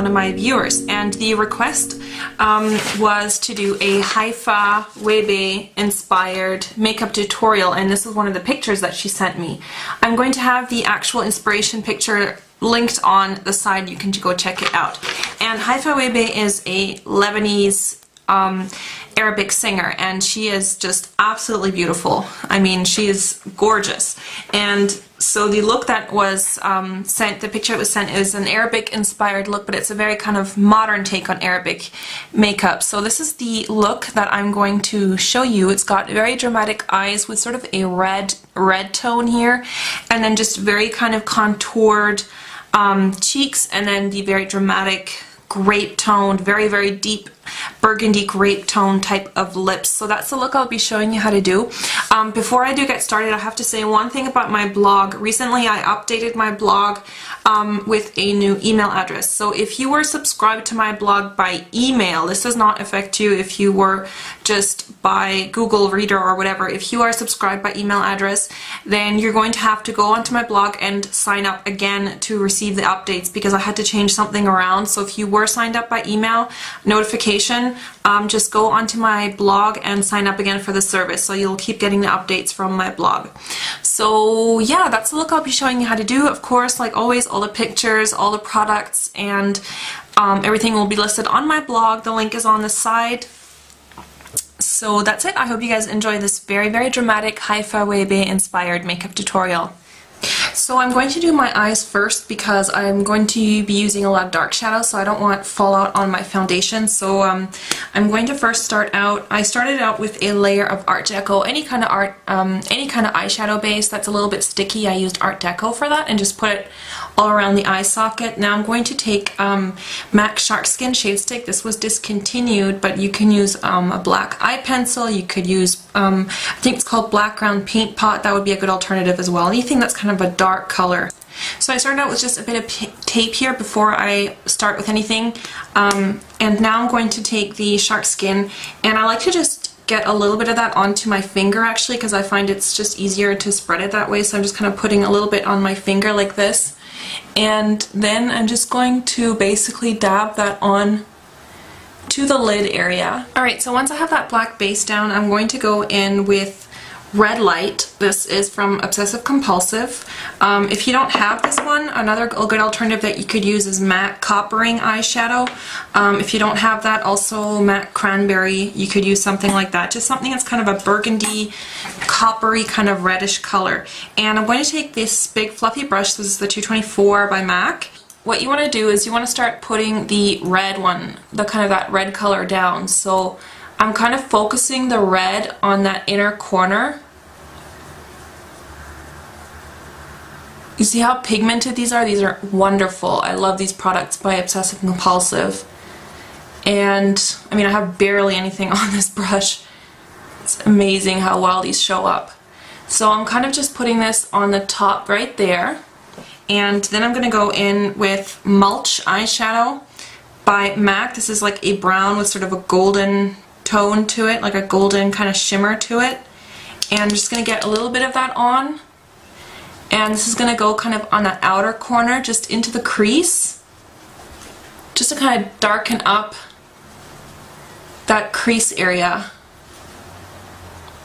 one of my viewers, and the request was to do a Haifa Wehbe inspired makeup tutorial, and this is one of the pictures that she sent me. I'm going to have the actual inspiration picture linked on the side. You can go check it out. And Haifa Wehbe is a Lebanese Arabic singer, and she is just absolutely beautiful. I mean, she is gorgeous. And so the look that was sent, the picture that was sent, is an Arabic inspired look, but it's a very kind of modern take on Arabic makeup. So this is the look that I'm going to show you. It's got very dramatic eyes with sort of a red tone here, and then just very kind of contoured cheeks, and then the very dramatic grape toned, very deep burgundy grape tone type of lips. So that's the look I'll be showing you how to do. Before I do get started, I have to say one thing about my blog. Recently I updated my blog with a new email address. So if you were subscribed to my blog by email, this does not affect you if you were just by Google Reader or whatever. If you are subscribed by email address, then you're going to have to go onto my blog and sign up again to receive the updates, because I had to change something around. So if you were signed up by email notification, just go onto my blog and sign up again for the service, so you'll keep getting the updates from my blog. So yeah, that's the look I'll be showing you how to do. Of course, like always, all the pictures, all the products, and everything will be listed on my blog. The link is on the side. So that's it. I hope you guys enjoy this very dramatic Haifa Wehbe inspired makeup tutorial. So I'm going to do my eyes first because I'm going to be using a lot of dark shadows, so I don't want fallout on my foundation. So I'm going to first start out. I started out with a layer of Art Deco, any kind of eyeshadow base that's a little bit sticky. I used Art Deco for that and just put it all around the eye socket. Now I'm going to take MAC Shark Skin Shade Stick. This was discontinued, but you can use a black eye pencil. You could use, I think it's called Black Ground Paint Pot. That would be a good alternative as well. Anything that's kind of a dark color. So I started out with just a bit of tape here before I start with anything. And now I'm going to take the shark skin, and I like to just get a little bit of that onto my finger actually, because I find it's just easier to spread it that way. So I'm just kind of putting a little bit on my finger like this. And then I'm just going to basically dab that on to the lid area. Alright, so once I have that black base down, I'm going to go in with Red Light. This is from Obsessive Compulsive. If you don't have this one, another good alternative that you could use is MAC Coppering eyeshadow. If you don't have that, also MAC Cranberry, you could use something like that. Just something that's kind of a burgundy, coppery kind of reddish color. And I'm going to take this big fluffy brush. This is the 224 by MAC. What you want to do is you want to start putting the red one, the kind of that red color down. So I'm kind of focusing the red on that inner corner. You see how pigmented these are? These are wonderful. I love these products by Obsessive Compulsive. And I mean, I have barely anything on this brush. It's amazing how well these show up. So I'm kind of just putting this on the top right there. And then I'm going to go in with Mulch eyeshadow by MAC. This is like a brown with sort of a golden tone to it, like a golden kind of shimmer to it. And I'm just going to get a little bit of that on. And this is going to go kind of on that outer corner, just into the crease, just to kind of darken up that crease area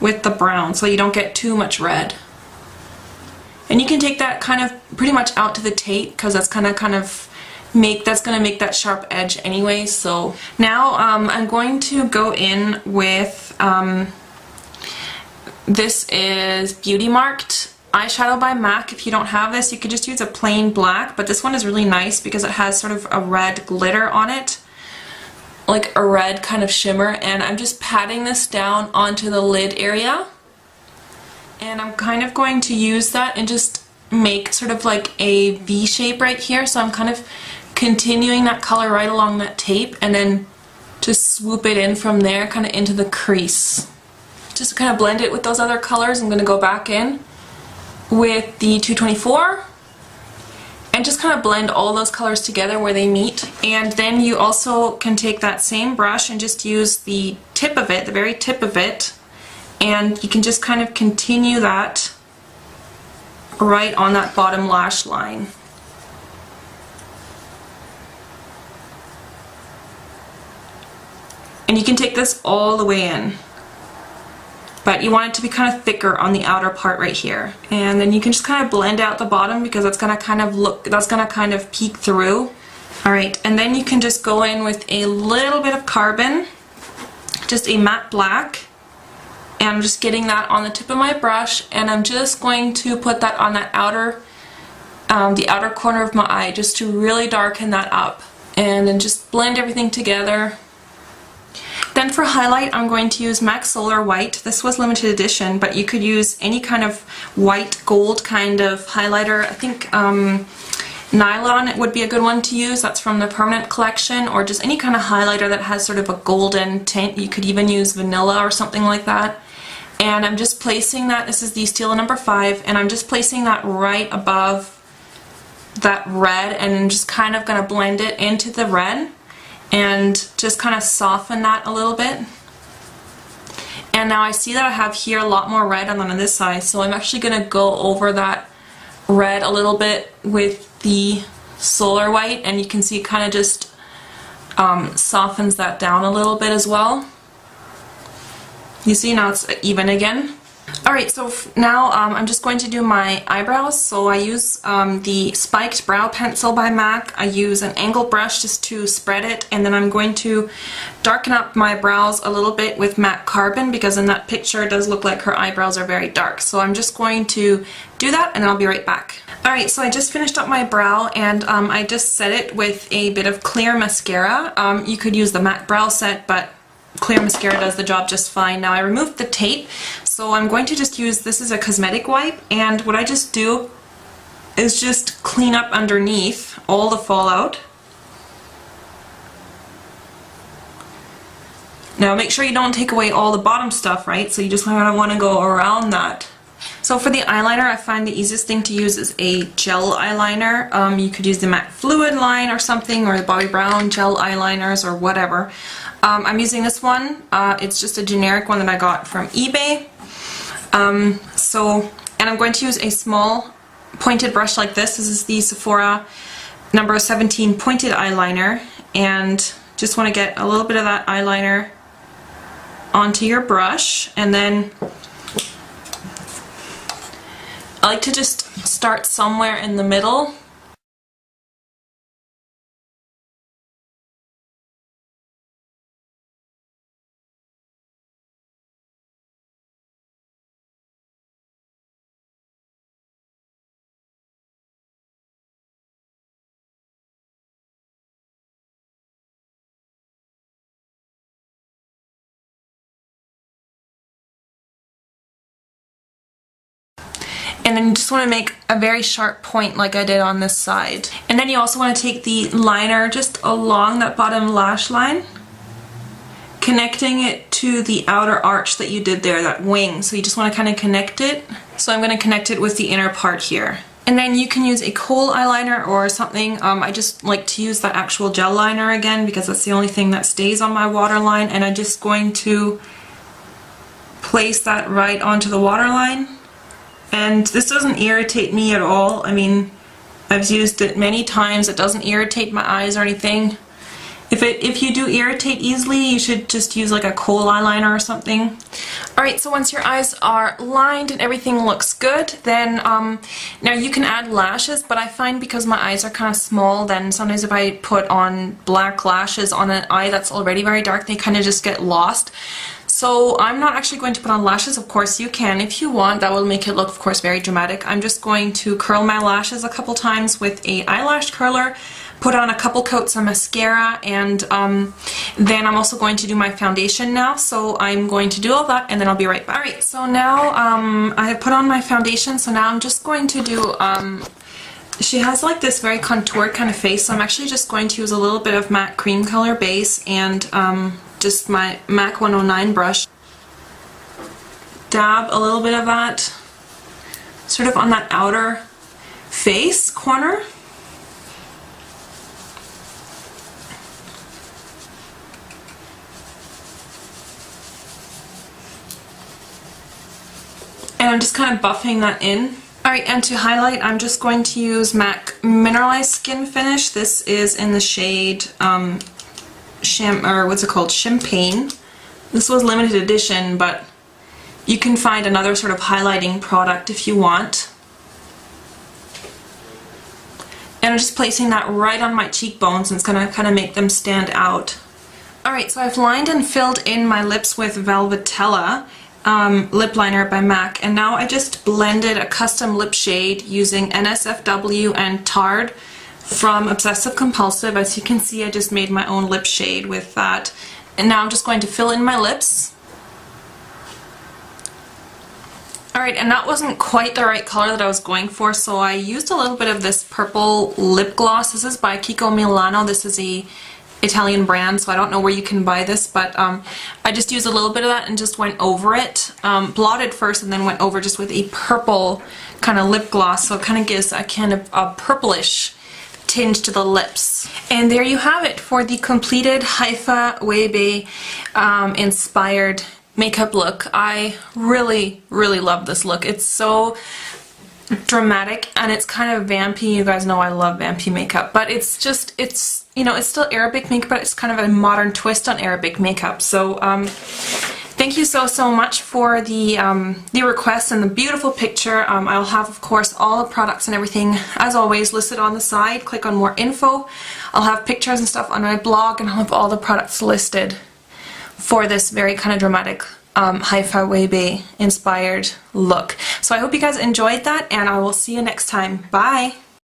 with the brown so you don't get too much red. And you can take that kind of pretty much out to the tape, because that's going to make that sharp edge anyway. So now I'm going to go in with this is Beauty Marked eyeshadow by MAC. If you don't have this, you could just use a plain black, but this one is really nice because it has sort of a red glitter on it, like a red kind of shimmer. And I'm just patting this down onto the lid area, and I'm kind of going to use that and just make sort of like a V shape right here. So I'm kind of continuing that color right along that tape, and then just swoop it in from there kind of into the crease. Just to kind of blend it with those other colors, I'm going to go back in with the 224 and just kind of blend all those colors together where they meet. And then you also can take that same brush and just use the tip of it, the very tip of it, and you can just kind of continue that right on that bottom lash line. And you can take this all the way in. But you want it to be kind of thicker on the outer part right here. And then you can just kind of blend out the bottom because that's gonna kind of peek through. Alright, and then you can just go in with a little bit of carbon, just a matte black. And I'm just getting that on the tip of my brush, and I'm just going to put that on that the outer corner of my eye, just to really darken that up. And then just blend everything together. Then for highlight, I'm going to use MAC Solar White. This was limited edition, but you could use any kind of white gold kind of highlighter. I think Nylon would be a good one to use. That's from the Permanent collection, or just any kind of highlighter that has sort of a golden tint. You could even use vanilla or something like that. And I'm just placing that, this is the Stila number 5, and I'm just placing that right above that red, and I'm just kind of going to blend it into the red and just kind of soften that a little bit. And now I see that I have here a lot more red than on this side, so I'm actually going to go over that red a little bit with the Solar White, and you can see it kind of just softens that down a little bit as well. You see, now it's even again. Alright, so now I'm just going to do my eyebrows. So I use the Spiked Brow Pencil by MAC. I use an angle brush just to spread it, and then I'm going to darken up my brows a little bit with MAC Carbon, because in that picture it does look like her eyebrows are very dark. So I'm just going to do that, and I'll be right back. Alright, so I just finished up my brow, and I just set it with a bit of clear mascara. You could use the MAC Brow Set, but clear mascara does the job just fine. Now I removed the tape, so I'm going to just use, this is a cosmetic wipe, and what I just do is just clean up underneath all the fallout. Now make sure you don't take away all the bottom stuff, right? So you just kind of want to go around that. So for the eyeliner, I find the easiest thing to use is a gel eyeliner. You could use the MAC Fluid line or something, or the Bobbi Brown gel eyeliners or whatever. I'm using this one. It's just a generic one that I got from eBay. And I'm going to use a small pointed brush like this. This is the Sephora number 17 pointed eyeliner, and just want to get a little bit of that eyeliner onto your brush, and then I like to just start somewhere in the middle. And then you just want to make a very sharp point like I did on this side. And then you also want to take the liner just along that bottom lash line, connecting it to the outer arch that you did there, that wing. So you just want to kind of connect it. So I'm going to connect it with the inner part here. And then you can use a kohl eyeliner or something. I just like to use that actual gel liner again because that's the only thing that stays on my waterline. And I'm just going to place that right onto the waterline. And this doesn't irritate me at all. I mean, I've used it many times. It doesn't irritate my eyes or anything. If you do irritate easily, you should just use like a kohl eyeliner or something. Alright, so once your eyes are lined and everything looks good, then now you can add lashes, but I find because my eyes are kind of small, then sometimes if I put on black lashes on an eye that's already very dark, they kind of just get lost. So I'm not actually going to put on lashes. Of course you can if you want. That will make it look, of course, very dramatic. I'm just going to curl my lashes a couple times with a eyelash curler, put on a couple coats of mascara, and then I'm also going to do my foundation now. So I'm going to do all that and then I'll be right back. Alright, so now I have put on my foundation, so now I'm just going to do, she has like this very contoured kind of face, so I'm actually just going to use a little bit of matte cream color base and just my MAC 109 brush. Dab a little bit of that sort of on that outer face corner. And I'm just kind of buffing that in. Alright, and to highlight, I'm just going to use MAC Mineralized Skin Finish. This is in the shade champagne. This was limited edition, but you can find another sort of highlighting product if you want. And I'm just placing that right on my cheekbones, and it's going to kind of make them stand out. Alright, so I've lined and filled in my lips with Velvetella lip liner by MAC, and now I just blended a custom lip shade using NSFW and Tarte from Obsessive Compulsive. As you can see, I just made my own lip shade with that. And now I'm just going to fill in my lips. Alright, and that wasn't quite the right color that I was going for, so I used a little bit of this purple lip gloss. This is by Kiko Milano. This is a Italian brand, so I don't know where you can buy this, but I just used a little bit of that and just went over it. Blotted first and then went over just with a purple kind of lip gloss, so it kind of gives a kind of a purplish tinge to the lips. And there you have it for the completed Haifa Wehbe inspired makeup look. I really love this look. It's so dramatic and it's kind of vampy. You guys know I love vampy makeup, but it's just, you know, it's still Arabic makeup, but it's kind of a modern twist on Arabic makeup. So thank you so much for the request and the beautiful picture. I'll have, of course, all the products and everything, as always, listed on the side. Click on more info. I'll have pictures and stuff on my blog, and I'll have all the products listed for this very kind of dramatic Haifa Wehbe inspired look. So I hope you guys enjoyed that, and I will see you next time. Bye!